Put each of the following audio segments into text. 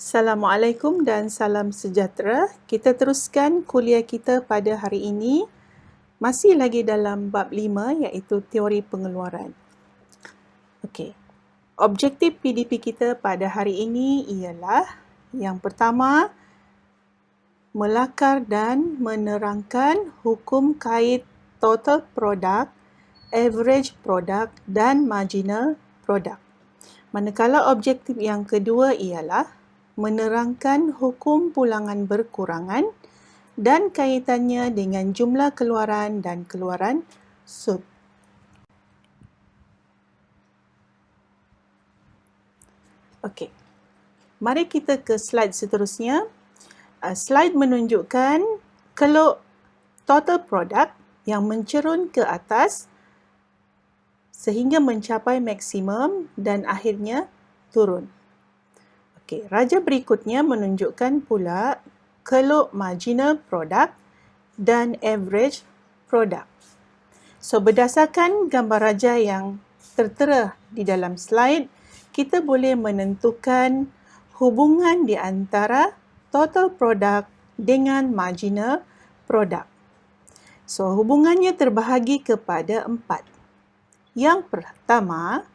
Assalamualaikum dan salam sejahtera. Kita teruskan kuliah kita pada hari ini. Masih lagi dalam bab 5 iaitu teori pengeluaran. Okey. Objektif PDP kita pada hari ini ialah yang pertama, melakar dan menerangkan hukum kait total product, average product dan marginal product. Manakala objektif yang kedua ialah menerangkan hukum pulangan berkurangan dan kaitannya dengan jumlah keluaran dan keluaran sub. Okey. Mari kita ke slide seterusnya. Slide menunjukkan keluk total product yang mencerun ke atas sehingga mencapai maksimum dan akhirnya turun. Okey, raja berikutnya menunjukkan pula keluk marginal product dan average product. So, berdasarkan gambar raja yang tertera di dalam slide, kita boleh menentukan hubungan di antara total product dengan marginal product. So, hubungannya terbahagi kepada 4. Yang pertama,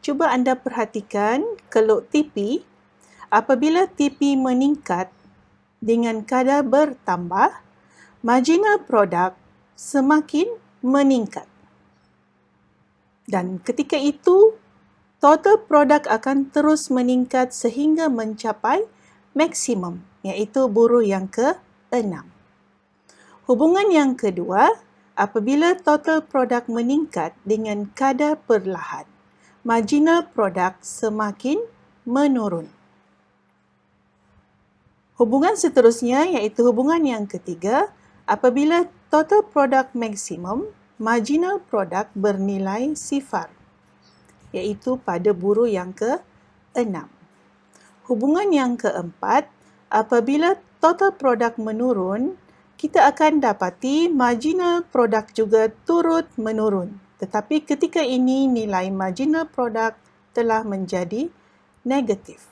cuba anda perhatikan keluk TP. Apabila TP meningkat dengan kadar bertambah, marginal product semakin meningkat. Dan ketika itu, total product akan terus meningkat sehingga mencapai maksimum, iaitu buruh yang ke-6. Hubungan yang kedua, apabila total product meningkat dengan kadar perlahan, marginal product semakin menurun. Hubungan seterusnya iaitu hubungan yang ketiga, apabila total product maksimum, marginal product bernilai sifar, iaitu pada buruh yang ke-6. Hubungan yang keempat, apabila total product menurun, kita akan dapati marginal product juga turut menurun. Tetapi ketika ini nilai marginal product telah menjadi negatif.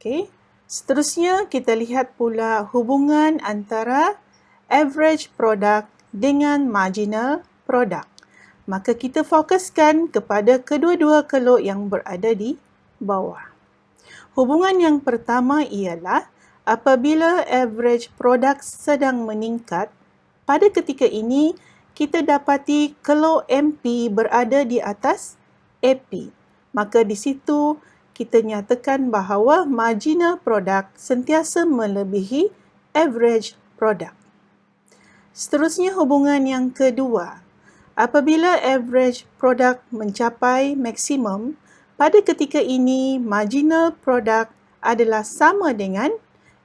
Okey. Seterusnya kita lihat pula hubungan antara average product dengan marginal product. Maka kita fokuskan kepada kedua-dua keluk yang berada di bawah. Hubungan yang pertama ialah apabila average product sedang meningkat, pada ketika ini kita dapati keluk MP berada di atas AP. Maka di situ kita nyatakan bahawa marginal product sentiasa melebihi average product. Seterusnya hubungan yang kedua. Apabila average product mencapai maksimum, pada ketika ini marginal product adalah sama dengan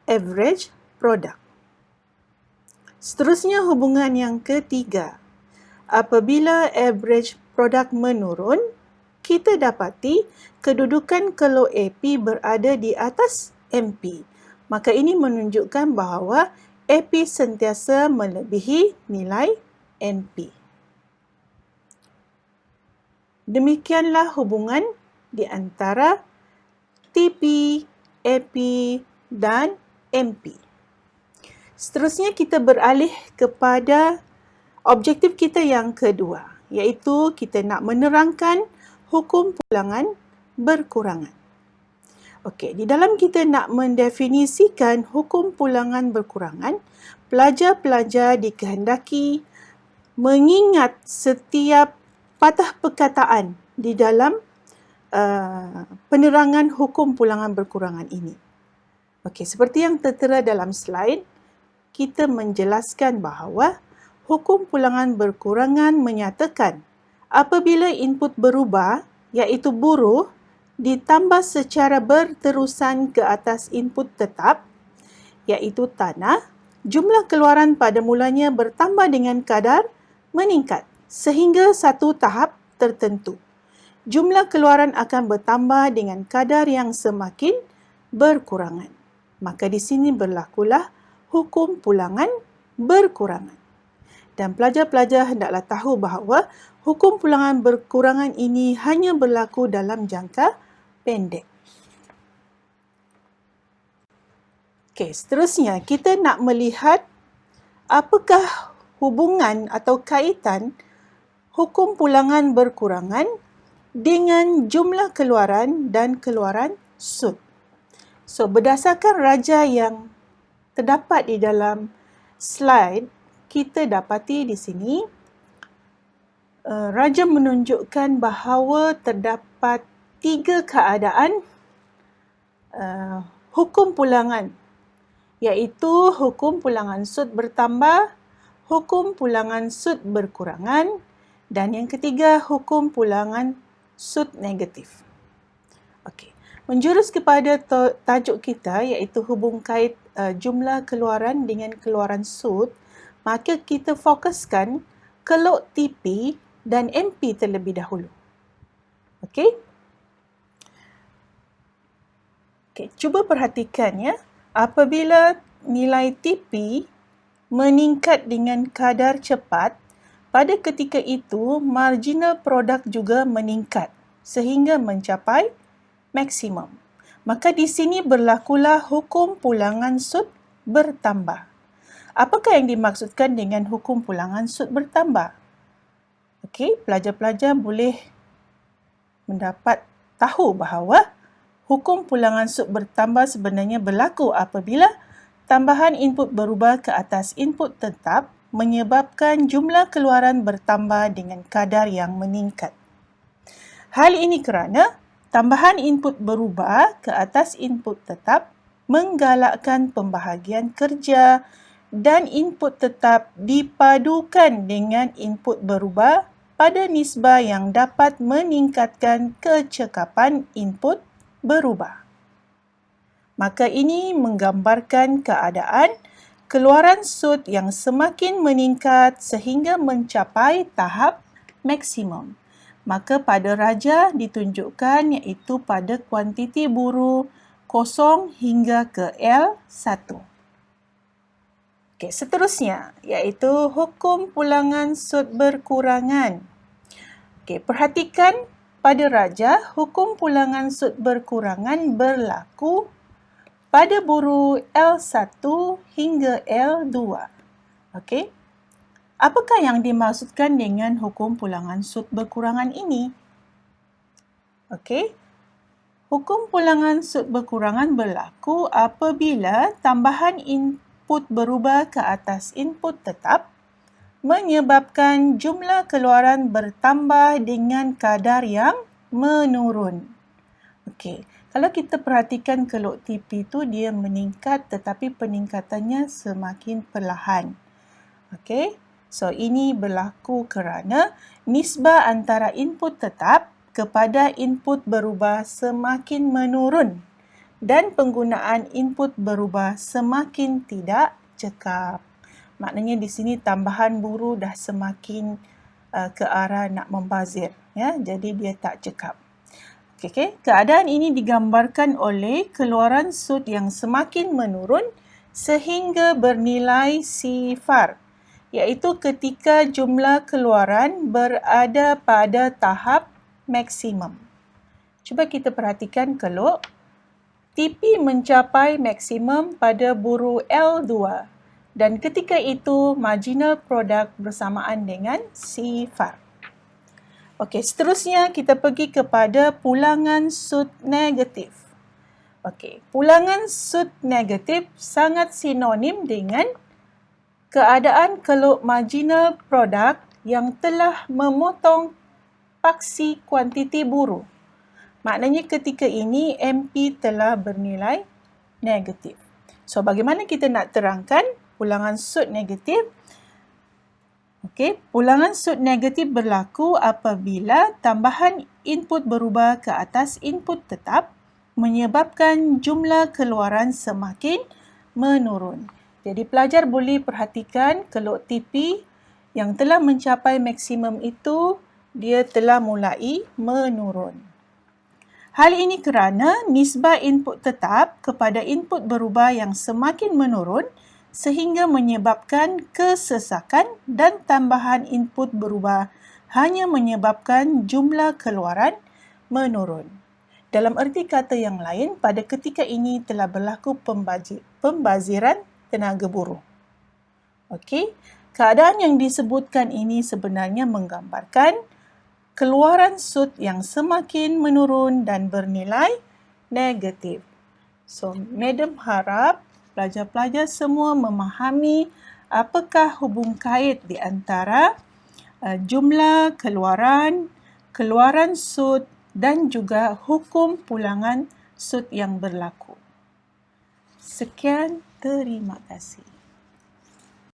average product. Seterusnya hubungan yang ketiga. Apabila average product menurun, kita dapati kedudukan keluk AP berada di atas MP. Maka ini menunjukkan bahawa AP sentiasa melebihi nilai NP. Demikianlah hubungan di antara TP, AP dan MP. Seterusnya kita beralih kepada objektif kita yang kedua, iaitu kita nak menerangkan hukum pulangan berkurangan. Okey, di dalam kita nak mendefinisikan hukum pulangan berkurangan, pelajar-pelajar dikehendaki mengingat setiap patah perkataan di dalam penerangan hukum pulangan berkurangan ini. Okey, seperti yang tertera dalam slide, kita menjelaskan bahawa hukum pulangan berkurangan menyatakan apabila input berubah, iaitu buruh, ditambah secara berterusan ke atas input tetap, iaitu tanah, jumlah keluaran pada mulanya bertambah dengan kadar meningkat sehingga satu tahap tertentu. Jumlah keluaran akan bertambah dengan kadar yang semakin berkurangan. Maka di sini berlakulah hukum pulangan berkurangan. Dan pelajar-pelajar hendaklah tahu bahawa hukum pulangan berkurangan ini hanya berlaku dalam jangka pendek. Okey, seterusnya kita nak melihat apakah hubungan atau kaitan hukum pulangan berkurangan dengan jumlah keluaran dan keluaran sud. So, berdasarkan raja yang terdapat di dalam slide, kita dapati di sini raja menunjukkan bahawa terdapat 3 keadaan hukum pulangan, iaitu hukum pulangan sud bertambah, hukum pulangan sud berkurangan, dan yang ketiga, hukum pulangan sud negatif. Okey, menjurus kepada tajuk kita iaitu hubung kait jumlah keluaran dengan keluaran sud, maka kita fokuskan keluk TP dan MP terlebih dahulu. Okey? Okey, cuba perhatikan ya. Apabila nilai TP meningkat dengan kadar cepat, pada ketika itu marginal produk juga meningkat sehingga mencapai maksimum. Maka di sini berlakulah hukum pulangan sud bertambah. Apakah yang dimaksudkan dengan hukum pulangan sud bertambah? Okey, pelajar-pelajar boleh mendapat tahu bahawa hukum pulangan sud bertambah sebenarnya berlaku apabila tambahan input berubah ke atas input tetap menyebabkan jumlah keluaran bertambah dengan kadar yang meningkat. Hal ini kerana tambahan input berubah ke atas input tetap menggalakkan pembahagian kerja dan input tetap dipadukan dengan input berubah pada nisbah yang dapat meningkatkan kecekapan input berubah. Maka ini menggambarkan keadaan keluaran sud yang semakin meningkat sehingga mencapai tahap maksimum. Maka pada raja ditunjukkan iaitu pada kuantiti buru 0 hingga ke L1. Okey, seterusnya iaitu hukum pulangan sud berkurangan. Okey, perhatikan pada raja, hukum pulangan sud berkurangan berlaku pada buru L1 hingga L2. Okey. Apakah yang dimaksudkan dengan hukum pulangan sud berkurangan ini? Okey. Hukum pulangan sud berkurangan berlaku apabila tambahan input berubah ke atas input tetap menyebabkan jumlah keluaran bertambah dengan kadar yang menurun. Okey, kalau kita perhatikan keluk TP tu dia meningkat tetapi peningkatannya semakin perlahan. Okey, so ini berlaku kerana nisbah antara input tetap kepada input berubah semakin menurun dan penggunaan input berubah semakin tidak cekap. Maknanya di sini tambahan buru dah semakin ke arah nak membazir, ya. Jadi dia tak cekap. Okey. Keadaan ini digambarkan oleh keluaran sud yang semakin menurun sehingga bernilai sifar, iaitu ketika jumlah keluaran berada pada tahap maksimum. Cuba kita perhatikan keluk TP mencapai maksimum pada buru L2 dan ketika itu marginal produk bersamaan dengan sifar. Okey, seterusnya kita pergi kepada pulangan sud negatif. Okey, pulangan sud negatif sangat sinonim dengan keadaan keluk marginal produk yang telah memotong paksi kuantiti buru. Maknanya ketika ini MP telah bernilai negatif. So, bagaimana kita nak terangkan pulangan sud negatif? Okey, pulangan sud negatif berlaku apabila tambahan input berubah ke atas input tetap menyebabkan jumlah keluaran semakin menurun. Jadi pelajar boleh perhatikan keluk TP yang telah mencapai maksimum itu dia telah mulai menurun. Hal ini kerana nisbah input tetap kepada input berubah yang semakin menurun sehingga menyebabkan kesesakan dan tambahan input berubah hanya menyebabkan jumlah keluaran menurun. Dalam erti kata yang lain, pada ketika ini telah berlaku pembaziran tenaga buruh. Okey, keadaan yang disebutkan ini sebenarnya menggambarkan keluaran sud yang semakin menurun dan bernilai negatif. So, Madam harap pelajar-pelajar semua memahami apakah hubung kait di antara jumlah keluaran sud dan juga hukum pulangan sud yang berlaku. Sekian, terima kasih.